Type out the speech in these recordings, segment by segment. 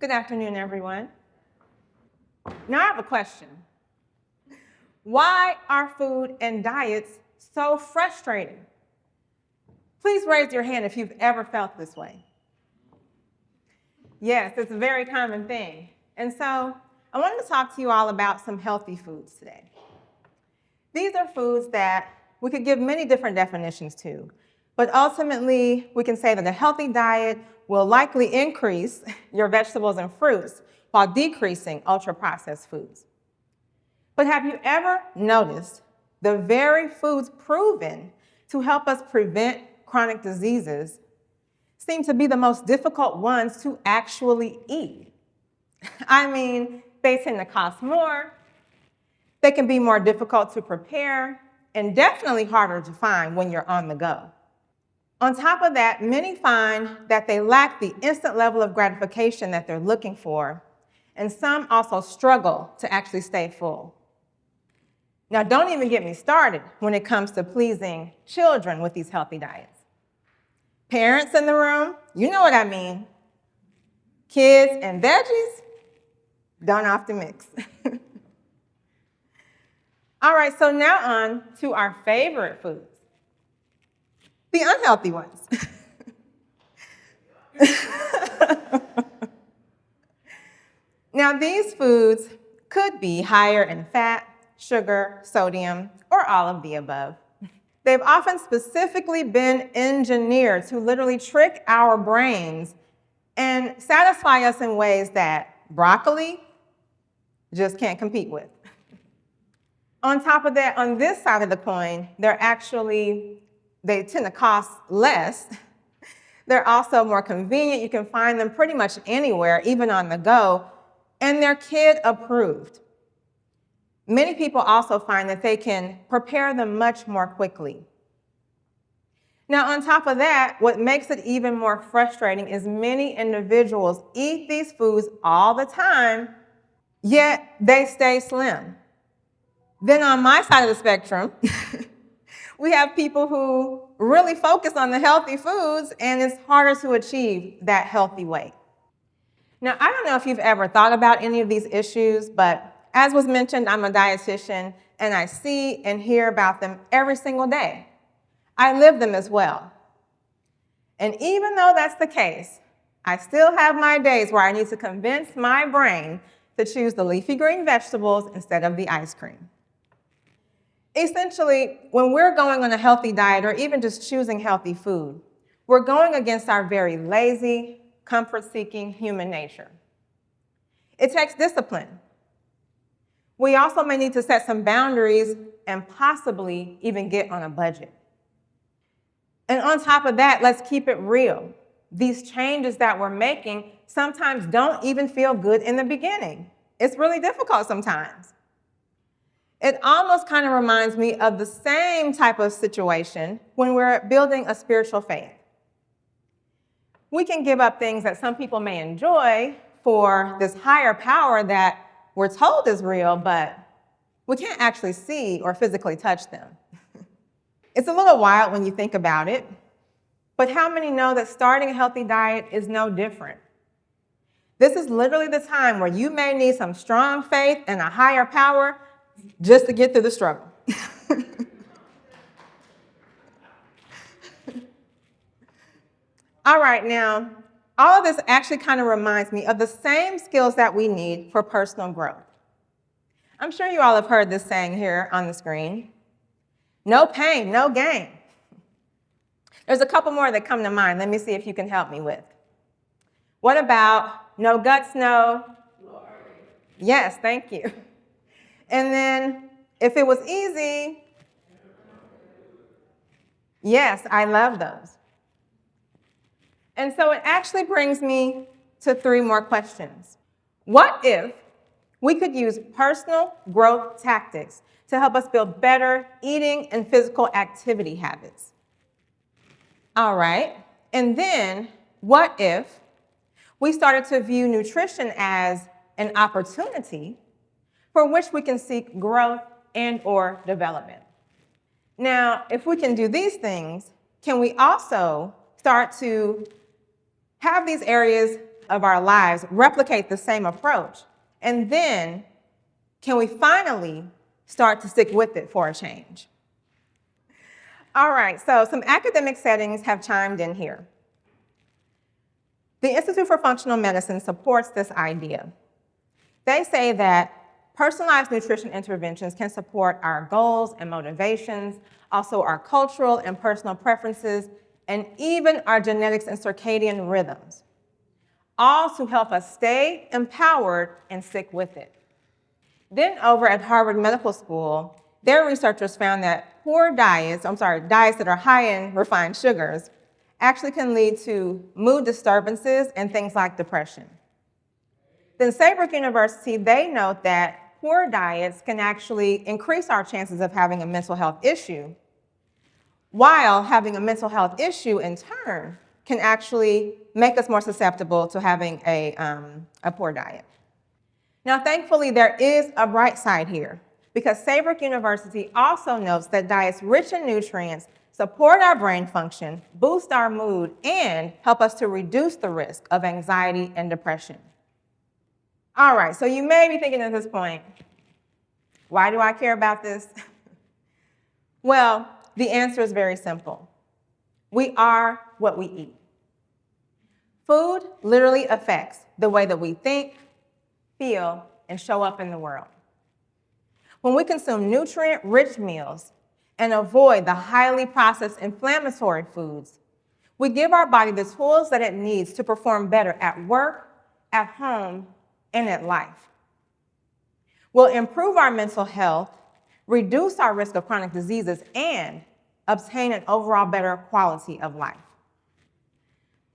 Good afternoon, everyone. Now I have a question. Why are food and diets so frustrating? Please raise your hand if you've ever felt this way. Yes, it's a very common thing. And so I wanted to talk to you all about some healthy foods today. These are foods that we could give many different definitions to, but ultimately we can say that a healthy diet will likely increase your vegetables and fruits while decreasing ultra-processed foods. But have you ever noticed the very foods proven to help us prevent chronic diseases seem to be the most difficult ones to actually eat? I mean, they tend to cost more, they can be more difficult to prepare, and definitely harder to find when you're on the go. On top of that, many find that they lack the instant level of gratification that they're looking for, and some also struggle to actually stay full. Now, don't even get me started when it comes to pleasing children with these healthy diets. Parents in the room, you know what I mean. Kids and veggies don't often mix. All right, so now on to our favorite foods, the unhealthy ones. Now, these foods could be higher in fat, sugar, sodium, or all of the above. They've often specifically been engineered to literally trick our brains and satisfy us in ways that broccoli just can't compete with. On top of that, on this side of the coin, they tend to cost less. They're also more convenient. You can find them pretty much anywhere, even on the go, and they're kid approved. Many people also find that they can prepare them much more quickly. Now, on top of that, what makes it even more frustrating is many individuals eat these foods all the time, yet they stay slim. Then on my side of the spectrum, we have people who really focus on the healthy foods, and it's harder to achieve that healthy weight. Now, I don't know if you've ever thought about any of these issues, but as was mentioned, I'm a dietitian, and I see and hear about them every single day. I live them as well. And even though that's the case, I still have my days where I need to convince my brain to choose the leafy green vegetables instead of the ice cream. Essentially, when we're going on a healthy diet or even just choosing healthy food, we're going against our very lazy, comfort-seeking human nature. It takes discipline. We also may need to set some boundaries and possibly even get on a budget. And on top of that, let's keep it real. These changes that we're making sometimes don't even feel good in the beginning. It's really difficult sometimes. It almost kind of reminds me of the same type of situation when we're building a spiritual faith. We can give up things that some people may enjoy for this higher power that we're told is real, but we can't actually see or physically touch them. It's a little wild when you think about it, but how many know that starting a healthy diet is no different? This is literally the time where you may need some strong faith and a higher power just to get through the struggle. All right, now, all of this actually kind of reminds me of the same skills that we need for personal growth. I'm sure you all have heard this saying here on the screen. No pain, no gain. There's a couple more that come to mind. Let me see if you can help me with. What about no guts, no glory? Yes, thank you. And then if it was easy, yes, I love those. And so it actually brings me to 3 more questions. What if we could use personal growth tactics to help us build better eating and physical activity habits? All right. And then what if we started to view nutrition as an opportunity for which we can seek growth and/or development? Now, if we can do these things, can we also start to have these areas of our lives replicate the same approach? And then, can we finally start to stick with it for a change? All right, so some academic settings have chimed in here. The Institute for Functional Medicine supports this idea. They say that personalized nutrition interventions can support our goals and motivations, also our cultural and personal preferences, and even our genetics and circadian rhythms, all to help us stay empowered and stick with it. Then over at Harvard Medical School, their researchers found that diets that are high in refined sugars actually can lead to mood disturbances and things like depression. Then Saybrook University, they note that poor diets can actually increase our chances of having a mental health issue, while having a mental health issue in turn can actually make us more susceptible to having a poor diet. Now, thankfully, there is a bright side here, because Saybrook University also notes that diets rich in nutrients support our brain function, boost our mood, and help us to reduce the risk of anxiety and depression. All right, so you may be thinking at this point, why do I care about this? Well, the answer is very simple. We are what we eat. Food literally affects the way that we think, feel, and show up in the world. When we consume nutrient-rich meals and avoid the highly processed inflammatory foods, we give our body the tools that it needs to perform better at work, at home, and at life. We'll improve our mental health, reduce our risk of chronic diseases, and obtain an overall better quality of life.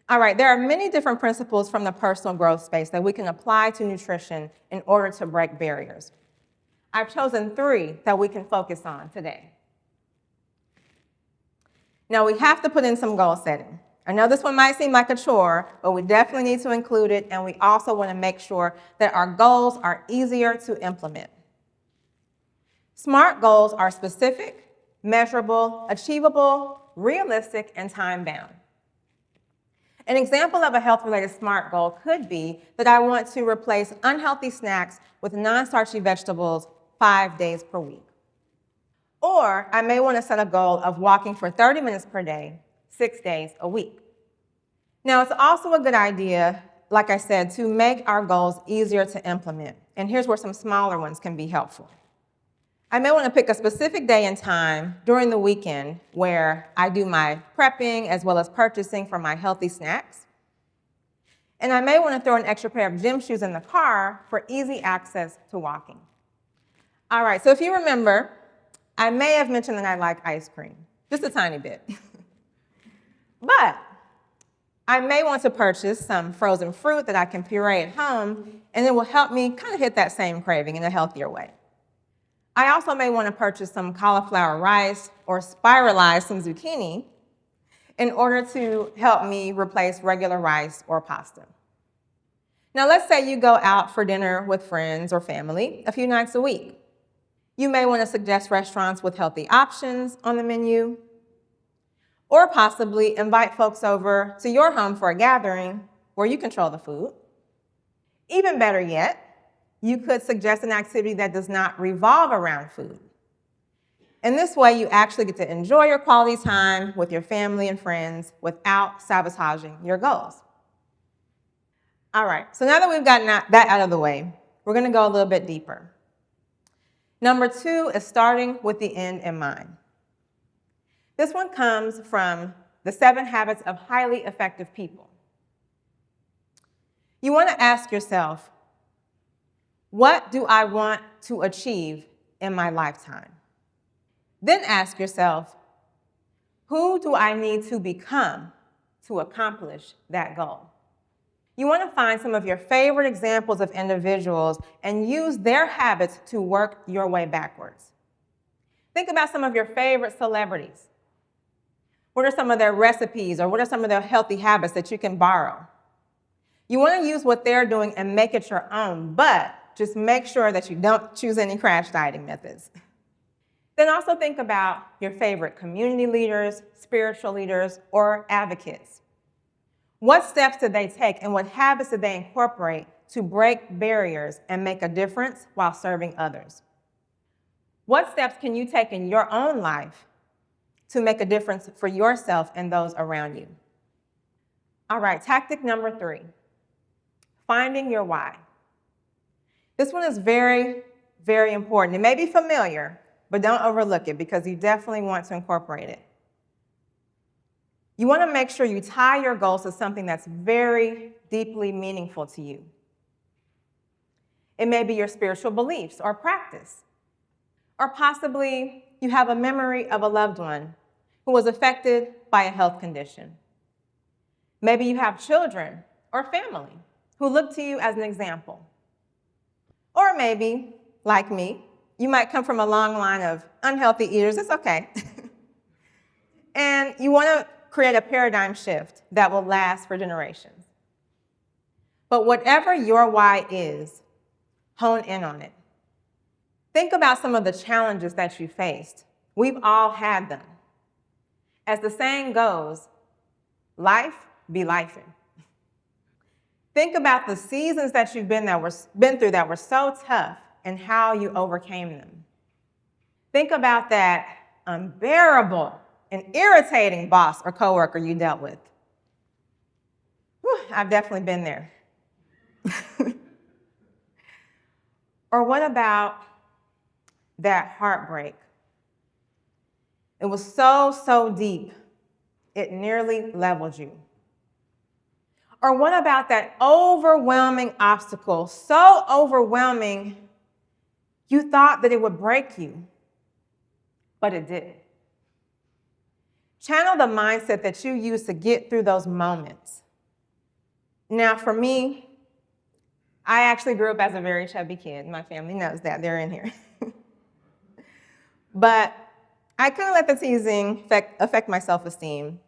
All right, there are many different principles from the personal growth space that we can apply to nutrition in order to break barriers. I've chosen 3 that we can focus on today. Now, we have to put in some goal setting. I know this one might seem like a chore, but we definitely need to include it, and we also want to make sure that our goals are easier to implement. SMART goals are specific, measurable, achievable, realistic, and time-bound. An example of a health-related SMART goal could be that I want to replace unhealthy snacks with non-starchy vegetables 5 days per week. Or I may want to set a goal of walking for 30 minutes per day, 6 days a week. Now, it's also a good idea, like I said, to make our goals easier to implement. And here's where some smaller ones can be helpful. I may want to pick a specific day and time during the weekend where I do my prepping as well as purchasing for my healthy snacks. And I may want to throw an extra pair of gym shoes in the car for easy access to walking. All right, so if you remember, I may have mentioned that I like ice cream, just a tiny bit. But I may want to purchase some frozen fruit that I can puree at home, and it will help me kind of hit that same craving in a healthier way. I also may want to purchase some cauliflower rice or spiralize some zucchini in order to help me replace regular rice or pasta. Now, let's say you go out for dinner with friends or family a few nights a week. You may want to suggest restaurants with healthy options on the menu, or possibly invite folks over to your home for a gathering where you control the food. Even better yet, you could suggest an activity that does not revolve around food. In this way, you actually get to enjoy your quality time with your family and friends without sabotaging your goals. All right, so now that we've gotten that out of the way, we're going to go a little bit deeper. Number 2 is starting with the end in mind. This one comes from the 7 Habits of Highly Effective People. You want to ask yourself, what do I want to achieve in my lifetime? Then ask yourself, who do I need to become to accomplish that goal? You want to find some of your favorite examples of individuals and use their habits to work your way backwards. Think about some of your favorite celebrities. What are some of their recipes, or what are some of their healthy habits that you can borrow? You want to use what they're doing and make it your own, but just make sure that you don't choose any crash dieting methods. Then also think about your favorite community leaders, spiritual leaders, or advocates. What steps did they take and what habits did they incorporate to break barriers and make a difference while serving others? What steps can you take in your own life to make a difference for yourself and those around you? All right, tactic number 3, finding your why. This one is very, very important. It may be familiar, but don't overlook it because you definitely want to incorporate it. You want to make sure you tie your goals to something that's very deeply meaningful to you. It may be your spiritual beliefs or practice, or possibly you have a memory of a loved one who was affected by a health condition. Maybe you have children or family who look to you as an example. Or maybe, like me, you might come from a long line of unhealthy eaters. It's okay. And you want to create a paradigm shift that will last for generations. But whatever your why is, hone in on it. Think about some of the challenges that you faced. We've all had them. As the saying goes, life be lifing. Think about the seasons that you've been through that were so tough and how you overcame them. Think about that unbearable and irritating boss or coworker you dealt with. Whew, I've definitely been there. Or what about that heartbreak? It was so deep, it nearly leveled you. Or what about that overwhelming obstacle, so overwhelming you thought that it would break you, but it didn't? Channel the mindset that you use to get through those moments. Now, for me, I actually grew up as a very chubby kid. My family knows that. They're in here. But I couldn't let the teasing affect my self-esteem.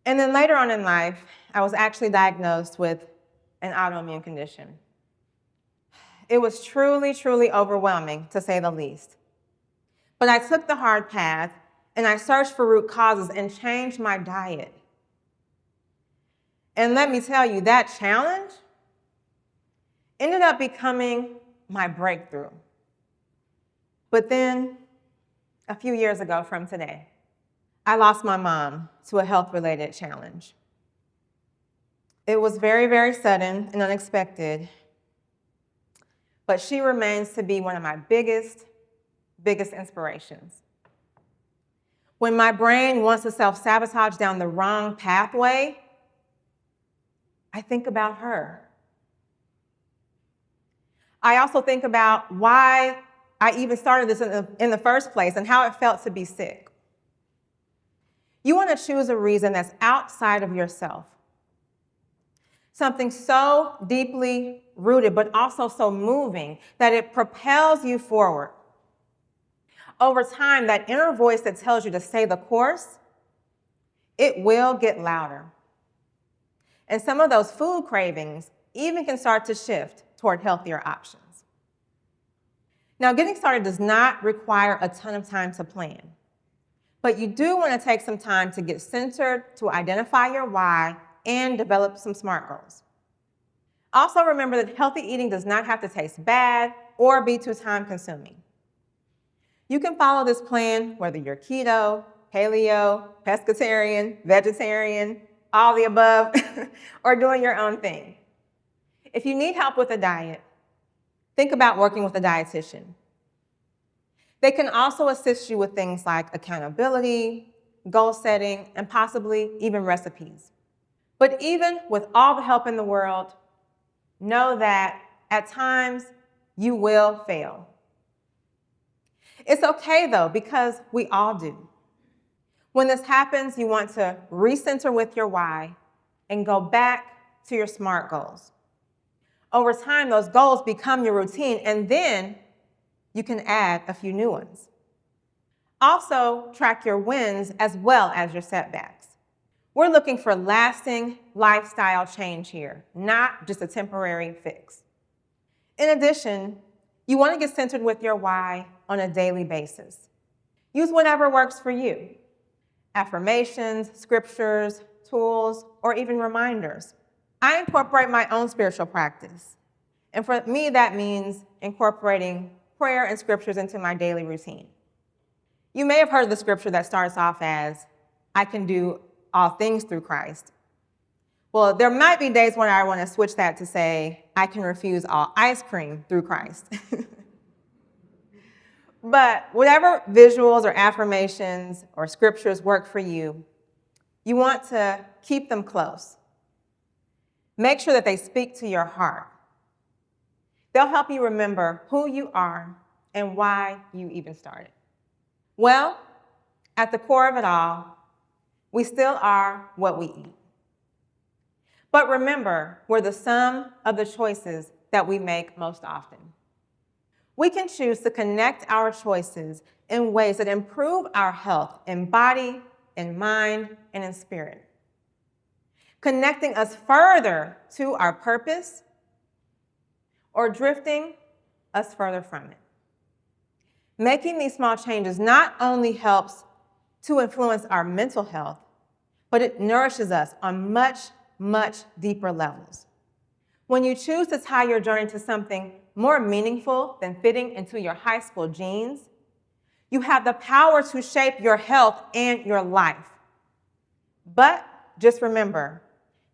And then later on in life, I was actually diagnosed with an autoimmune condition. It was truly overwhelming, to say the least. But I took the hard path, and I searched for root causes and changed my diet. And let me tell you, that challenge ended up becoming my breakthrough. But then, a few years ago from today, I lost my mom to a health-related challenge. It was very sudden and unexpected, but she remains to be one of my biggest inspirations. When my brain wants to self-sabotage down the wrong pathway, I think about her. I also think about why I even started this in the first place and how it felt to be sick. You want to choose a reason that's outside of yourself. Something so deeply rooted, but also so moving that it propels you forward. Over time, that inner voice that tells you to stay the course, it will get louder. And some of those food cravings even can start to shift toward healthier options. Now, getting started does not require a ton of time to plan, but you do want to take some time to get centered, to identify your why, and develop some SMART goals. Also remember that healthy eating does not have to taste bad or be too time-consuming. You can follow this plan whether you're keto, paleo, pescatarian, vegetarian, all the above, or doing your own thing. If you need help with a diet, think about working with a dietitian. They can also assist you with things like accountability, goal setting, and possibly even recipes. But even with all the help in the world, know that at times you will fail. It's okay though, because we all do. When this happens, you want to recenter with your why and go back to your SMART goals. Over time, those goals become your routine, and then you can add a few new ones. Also, track your wins as well as your setbacks. We're looking for lasting lifestyle change here, not just a temporary fix. In addition, you want to get centered with your why on a daily basis. Use whatever works for you. Affirmations, scriptures, tools, or even reminders. I incorporate my own spiritual practice. And for me, that means incorporating prayer and scriptures into my daily routine. You may have heard the scripture that starts off as, I can do all things through Christ. Well, there might be days when I want to switch that to say, I can refuse all ice cream through Christ. But whatever visuals or affirmations or scriptures work for you, you want to keep them close. Make sure that they speak to your heart. They'll help you remember who you are and why you even started. Well, at the core of it all, we still are what we eat. But remember, we're the sum of the choices that we make most often. We can choose to connect our choices in ways that improve our health in body, in mind, and in spirit, connecting us further to our purpose or drifting us further from it. Making these small changes not only helps to influence our mental health, but it nourishes us on much, much deeper levels. When you choose to tie your journey to something more meaningful than fitting into your high school jeans, you have the power to shape your health and your life. But just remember,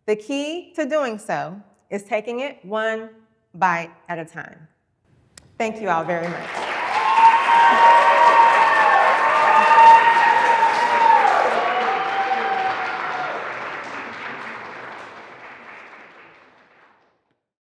the key to doing so is taking it one bite at a time. Thank you all very much.